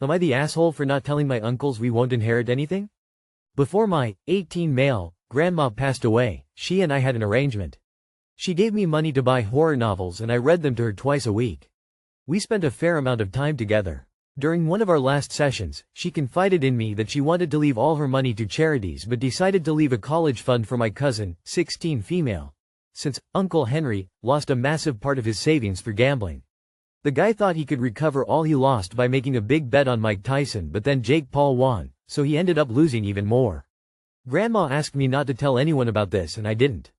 Am I the asshole for not telling my uncles we won't inherit anything? Before my 18 male grandma passed away, she and I had an arrangement. She gave me money to buy horror novels and I read them to her twice a week. We spent a fair amount of time together. During one of our last sessions, she confided in me that she wanted to leave all her money to charities but decided to leave a college fund for my cousin, 16 female. Since Uncle Henry lost a massive part of his savings for gambling. The guy thought he could recover all he lost by making a big bet on Mike Tyson, but then Jake Paul won, so he ended up losing even more. Grandma asked me not to tell anyone about this and I didn't.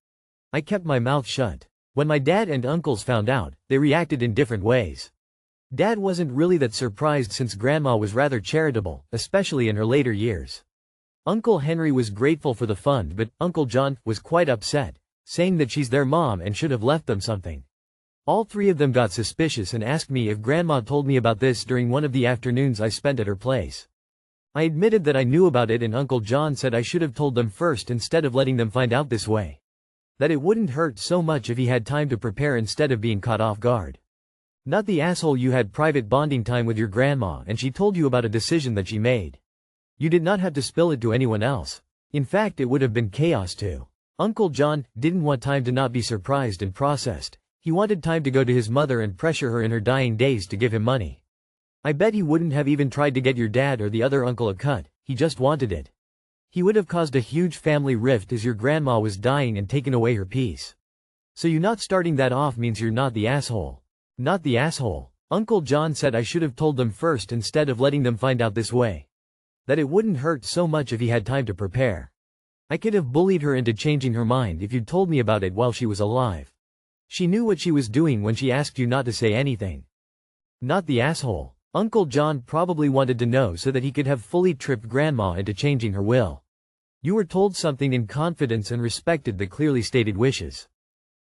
I kept my mouth shut. When my dad and uncles found out, they reacted in different ways. Dad wasn't really that surprised since Grandma was rather charitable, especially in her later years. Uncle Henry was grateful for the fund, but Uncle John was quite upset, saying that she's their mom and should have left them something. All three of them got suspicious and asked me if Grandma told me about this during one of the afternoons I spent at her place. I admitted that I knew about it and Uncle John said I should have told them first instead of letting them find out this way. That it wouldn't hurt so much if he had time to prepare instead of being caught off guard. Not the asshole, you had private bonding time with your grandma and she told you about a decision that she made. You did not have to spill it to anyone else. In fact, it would have been chaos too. Uncle John didn't want time to not be surprised and processed. He wanted time to go to his mother and pressure her in her dying days to give him money. I bet he wouldn't have even tried to get your dad or the other uncle a cut, he just wanted it. He would have caused a huge family rift as your grandma was dying and taken away her peace. So you not starting that off means you're not the asshole. Not the asshole. Uncle John said I should have told them first instead of letting them find out this way. That it wouldn't hurt so much if he had time to prepare. I could have bullied her into changing her mind if you'd told me about it while she was alive. She knew what she was doing when she asked you not to say anything. Not the asshole. Uncle John probably wanted to know so that he could have fully tripped Grandma into changing her will. You were told something in confidence and respected the clearly stated wishes.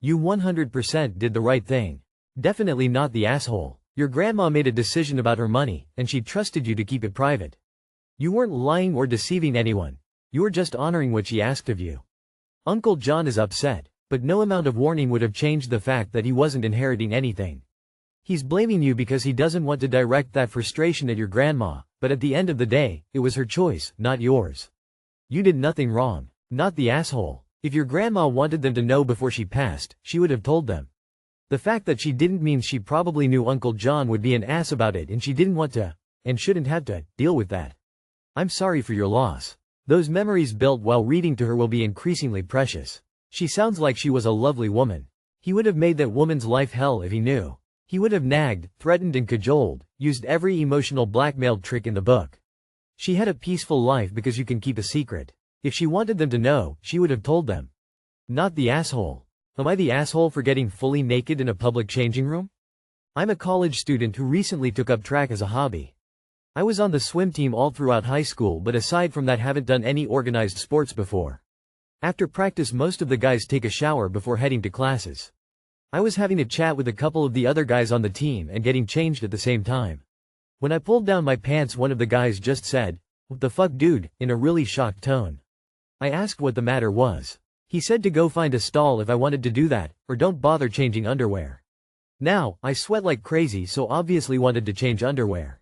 You 100% did the right thing. Definitely not the asshole. Your grandma made a decision about her money, and she trusted you to keep it private. You weren't lying or deceiving anyone. You were just honoring what she asked of you. Uncle John is upset, but no amount of warning would have changed the fact that he wasn't inheriting anything. He's blaming you because he doesn't want to direct that frustration at your grandma, but at the end of the day, it was her choice, not yours. You did nothing wrong. Not the asshole. If your grandma wanted them to know before she passed, she would have told them. The fact that she didn't means she probably knew Uncle John would be an ass about it and she didn't want to, and shouldn't have to, deal with that. I'm sorry for your loss. Those memories built while reading to her will be increasingly precious. She sounds like she was a lovely woman. He would have made that woman's life hell if he knew. He would have nagged, threatened and cajoled, used every emotional blackmail trick in the book. She had a peaceful life because you can keep a secret. If she wanted them to know, she would have told them. Not the asshole. Am I the asshole for getting fully naked in a public changing room? I'm a college student who recently took up track as a hobby. I was on the swim team all throughout high school, but aside from that haven't done any organized sports before. After practice most of the guys take a shower before heading to classes. I was having a chat with a couple of the other guys on the team and getting changed at the same time. When I pulled down my pants, one of the guys just said, "What the fuck, dude?" in a really shocked tone. I asked what the matter was. He said to go find a stall if I wanted to do that, or don't bother changing underwear. Now, I sweat like crazy, so obviously wanted to change underwear.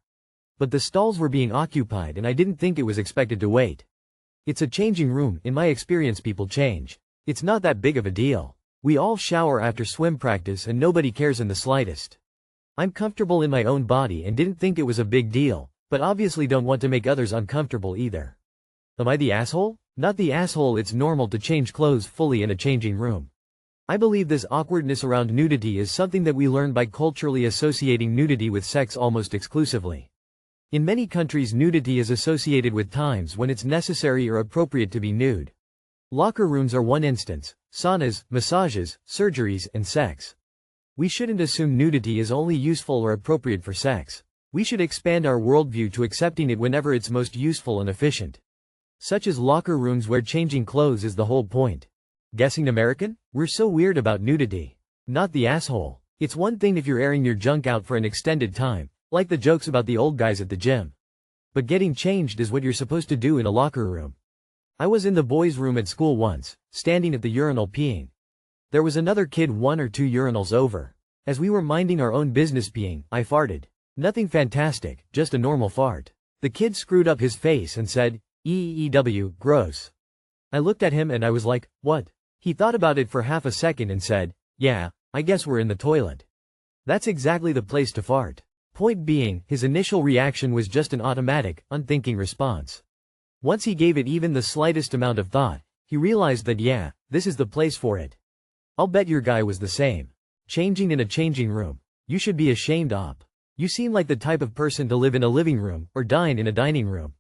But the stalls were being occupied and I didn't think it was expected to wait. It's a changing room, in my experience people change. It's not that big of a deal. We all shower after swim practice and nobody cares in the slightest. I'm comfortable in my own body and didn't think it was a big deal, but obviously don't want to make others uncomfortable either. Am I the asshole? Not the asshole. It's normal to change clothes fully in a changing room. I believe this awkwardness around nudity is something that we learn by culturally associating nudity with sex almost exclusively. In many countries, nudity is associated with times when it's necessary or appropriate to be nude. Locker rooms are one instance, saunas, massages, surgeries, and sex. We shouldn't assume nudity is only useful or appropriate for sex. We should expand our worldview to accepting it whenever it's most useful and efficient. Such as locker rooms where changing clothes is the whole point. Guessing American? We're so weird about nudity. Not the asshole. It's one thing if you're airing your junk out for an extended time, like the jokes about the old guys at the gym. But getting changed is what you're supposed to do in a locker room. I was in the boys' room at school once, standing at the urinal peeing. There was another kid 1 or 2 urinals over. As we were minding our own business peeing, I farted. Nothing fantastic, just a normal fart. The kid screwed up his face and said, "Eew, gross." I looked at him and I was like, what? He thought about it for half a second and said, yeah, I guess we're in the toilet. That's exactly the place to fart. Point being, his initial reaction was just an automatic, unthinking response. Once he gave it even the slightest amount of thought, he realized that yeah, this is the place for it. I'll bet your guy was the same. Changing in a changing room. You should be ashamed op. You seem like the type of person to live in a living room, or dine in a dining room.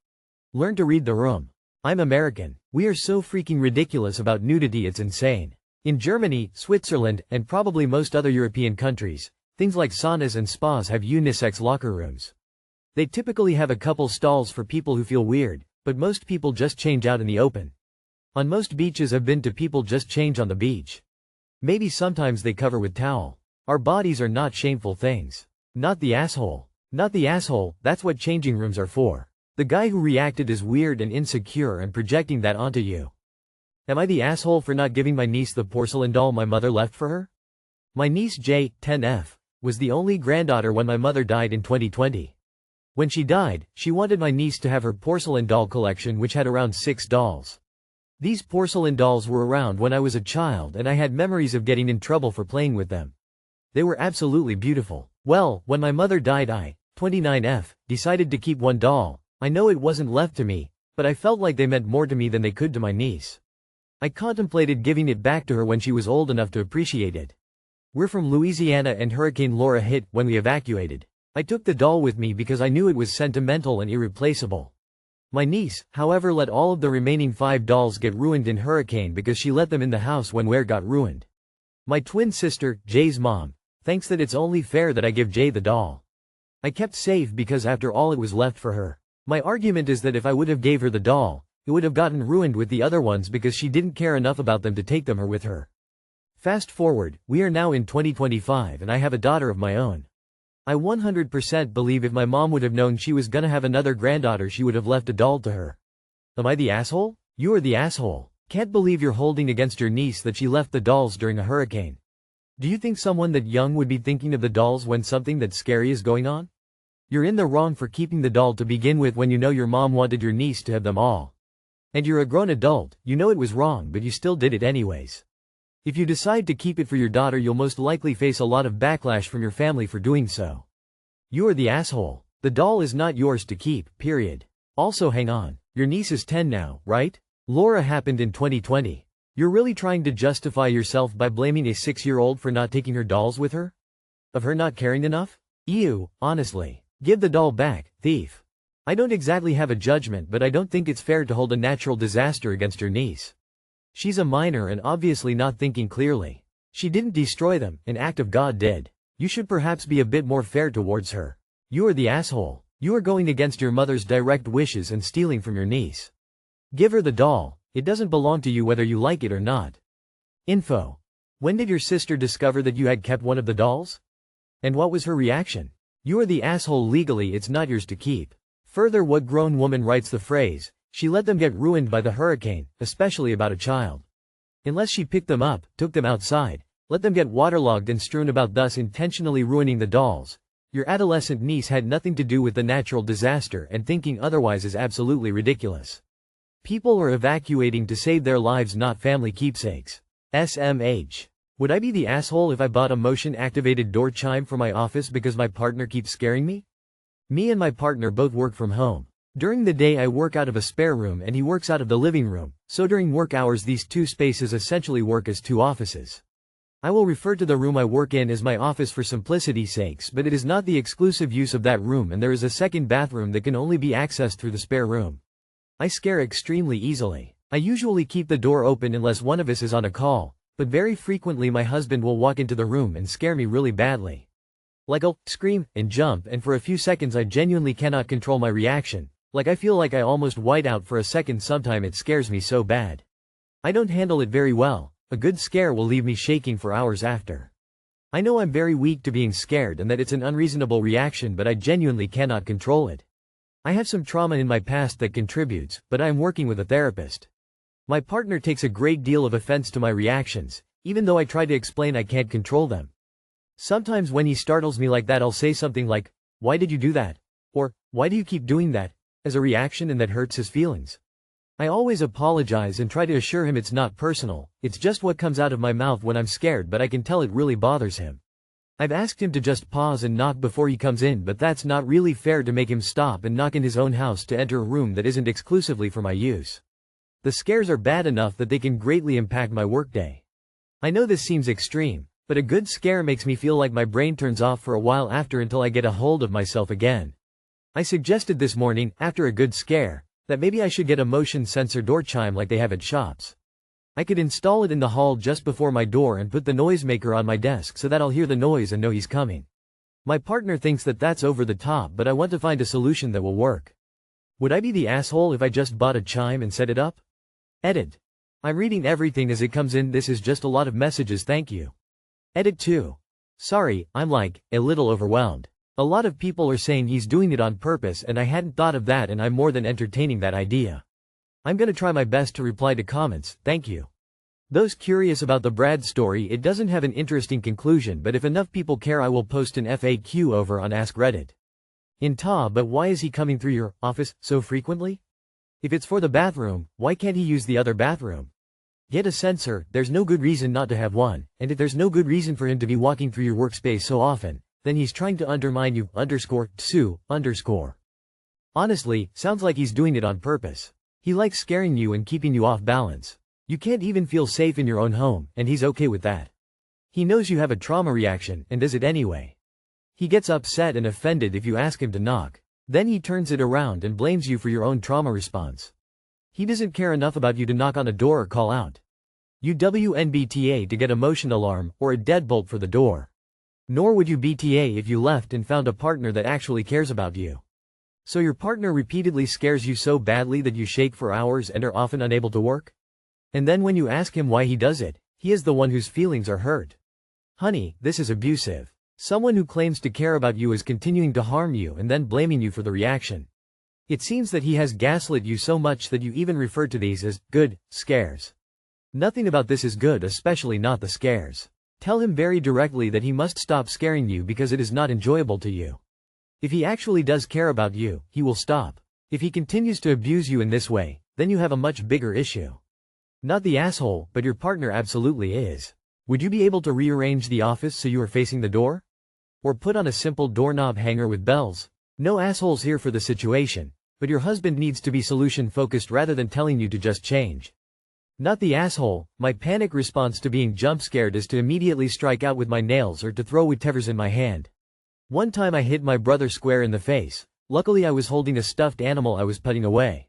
Learn to read the room. I'm American. We are so freaking ridiculous about nudity it's insane. In Germany, Switzerland, and probably most other European countries, things like saunas and spas have unisex locker rooms. They typically have a couple stalls for people who feel weird, but most people just change out in the open. On most beaches I've been to, people just change on the beach. Maybe sometimes they cover with towel. Our bodies are not shameful things. Not the asshole. Not the asshole, that's what changing rooms are for. The guy who reacted is weird and insecure and projecting that onto you. Am I the asshole for not giving my niece the porcelain doll my mother left for her? My niece J, 10F, was the only granddaughter when my mother died in 2020. When she died, she wanted my niece to have her porcelain doll collection, which had around 6 dolls. These porcelain dolls were around when I was a child and I had memories of getting in trouble for playing with them. They were absolutely beautiful. Well, when my mother died I, 29F, decided to keep one doll. I know it wasn't left to me, but I felt like they meant more to me than they could to my niece. I contemplated giving it back to her when she was old enough to appreciate it. We're from Louisiana and Hurricane Laura hit when we evacuated. I took the doll with me because I knew it was sentimental and irreplaceable. My niece, however, let all of the remaining 5 dolls get ruined in hurricane because she let them in the house when where got ruined. My twin sister, Jay's mom, thinks that it's only fair that I give Jay the doll. I kept safe because after all it was left for her. My argument is that if I would have gave her the doll, it would have gotten ruined with the other ones because she didn't care enough about them to take them her with her. Fast forward, we are now in 2025 and I have a daughter of my own. I 100% believe if my mom would have known she was gonna have another granddaughter she would have left a doll to her. Am I the asshole? You are the asshole. Can't believe you're holding against your niece that she left the dolls during a hurricane. Do you think someone that young would be thinking of the dolls when something that scary is going on? You're in the wrong for keeping the doll to begin with when you know your mom wanted your niece to have them all. And you're a grown adult, you know it was wrong but you still did it anyways. If you decide to keep it for your daughter you'll most likely face a lot of backlash from your family for doing so. You are the asshole. The doll is not yours to keep, period. Also hang on, your niece is 10 now, right? Laura happened in 2020. You're really trying to justify yourself by blaming a 6-year-old for not taking her dolls with her? Of her not caring enough? Ew, honestly. Give the doll back, thief. I don't exactly have a judgment but I don't think it's fair to hold a natural disaster against your niece. She's a minor and obviously not thinking clearly. She didn't destroy them, an act of God did. You should perhaps be a bit more fair towards her. You are the asshole. You are going against your mother's direct wishes and stealing from your niece. Give her the doll. It doesn't belong to you whether you like it or not. Info. When did your sister discover that you had kept one of the dolls? And what was her reaction? You are the asshole. Legally it's not yours to keep. Further, what grown woman writes the phrase, she let them get ruined by the hurricane, especially about a child? Unless she picked them up, took them outside, let them get waterlogged and strewn about, thus intentionally ruining the dolls. Your adolescent niece had nothing to do with the natural disaster and thinking otherwise is absolutely ridiculous. People are evacuating to save their lives, not family keepsakes. SMH. Would I be the asshole if I bought a motion-activated door chime for my office because my partner keeps scaring me? Me and my partner both work from home. During the day I work out of a spare room and he works out of the living room, so during work hours these two spaces essentially work as 2 offices. I will refer to the room I work in as my office for simplicity's sakes, but it is not the exclusive use of that room and there is a second bathroom that can only be accessed through the spare room. I scare extremely easily. I usually keep the door open unless one of us is on a call, but very frequently my husband will walk into the room and scare me really badly. Like I'll scream and jump and for a few seconds I genuinely cannot control my reaction. Like I feel like I almost white out for a second. Sometimes it scares me so bad. I don't handle it very well. A good scare will leave me shaking for hours after. I know I'm very weak to being scared and that it's an unreasonable reaction, but I genuinely cannot control it. I have some trauma in my past that contributes, but I am working with a therapist. My partner takes a great deal of offense to my reactions, even though I try to explain I can't control them. Sometimes when he startles me like that I'll say something like, "Why did you do that?" Or, "Why do you keep doing that?" as a reaction, and that hurts his feelings. I always apologize and try to assure him it's not personal, it's just what comes out of my mouth when I'm scared, but I can tell it really bothers him. I've asked him to just pause and knock before he comes in, but that's not really fair to make him stop and knock in his own house to enter a room that isn't exclusively for my use. The scares are bad enough that they can greatly impact my workday. I know this seems extreme, but a good scare makes me feel like my brain turns off for a while after until I get a hold of myself again. I suggested this morning, after a good scare, that maybe I should get a motion sensor door chime like they have at shops. I could install it in the hall just before my door and put the noisemaker on my desk so that I'll hear the noise and know he's coming. My partner thinks that that's over the top, but I want to find a solution that will work. Would I be the asshole if I just bought a chime and set it up? Edit. I'm reading everything as it comes in, this is just a lot of messages, thank you. Edit 2. Sorry, I'm a little overwhelmed. A lot of people are saying he's doing it on purpose and I hadn't thought of that, and I'm more than entertaining that idea. I'm gonna try my best to reply to comments, thank you. Those curious about the Brad story, it doesn't have an interesting conclusion, but if enough people care I will post an FAQ over on Ask Reddit. But why is he coming through your office so frequently? If it's for the bathroom, why can't he use the other bathroom? Get a sensor, there's no good reason not to have one, and if there's no good reason for him to be walking through your workspace so often, then he's trying to undermine you, _Tsu, _. Honestly, sounds like he's doing it on purpose. He likes scaring you and keeping you off balance. You can't even feel safe in your own home, and he's okay with that. He knows you have a trauma reaction, and does it anyway. He gets upset and offended if you ask him to knock. Then he turns it around and blames you for your own trauma response. He doesn't care enough about you to knock on a door or call out UWNBTA to get a motion alarm, or a deadbolt for the door. Nor would you BTA if you left and found a partner that actually cares about you. So your partner repeatedly scares you so badly that you shake for hours and are often unable to work? And then when you ask him why he does it, he is the one whose feelings are hurt. Honey, this is abusive. Someone who claims to care about you is continuing to harm you and then blaming you for the reaction. It seems that he has gaslit you so much that you even refer to these as good scares. Nothing about this is good, especially not the scares. Tell him very directly that he must stop scaring you because it is not enjoyable to you. If he actually does care about you, he will stop. If he continues to abuse you in this way, then you have a much bigger issue. Not the asshole, but your partner absolutely is. Would you be able to rearrange the office so you are facing the door? Or put on a simple doorknob hanger with bells? No assholes here for the situation, but your husband needs to be solution-focused rather than telling you to just change. Not the asshole. My panic response to being jump-scared is to immediately strike out with my nails or to throw whatever's in my hand. One time I hit my brother square in the face. Luckily I was holding a stuffed animal I was putting away.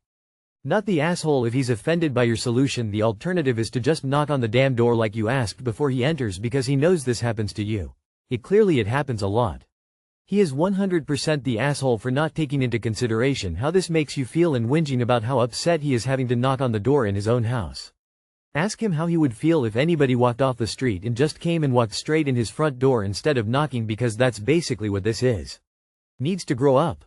Not the asshole if he's offended by your solution. The alternative is to just knock on the damn door like you asked before he enters because he knows this happens to you. It happens a lot. He is 100% the asshole for not taking into consideration how this makes you feel and whinging about how upset he is having to knock on the door in his own house. Ask him how he would feel if anybody walked off the street and just came and walked straight in his front door instead of knocking, because that's basically what this is. Needs to grow up.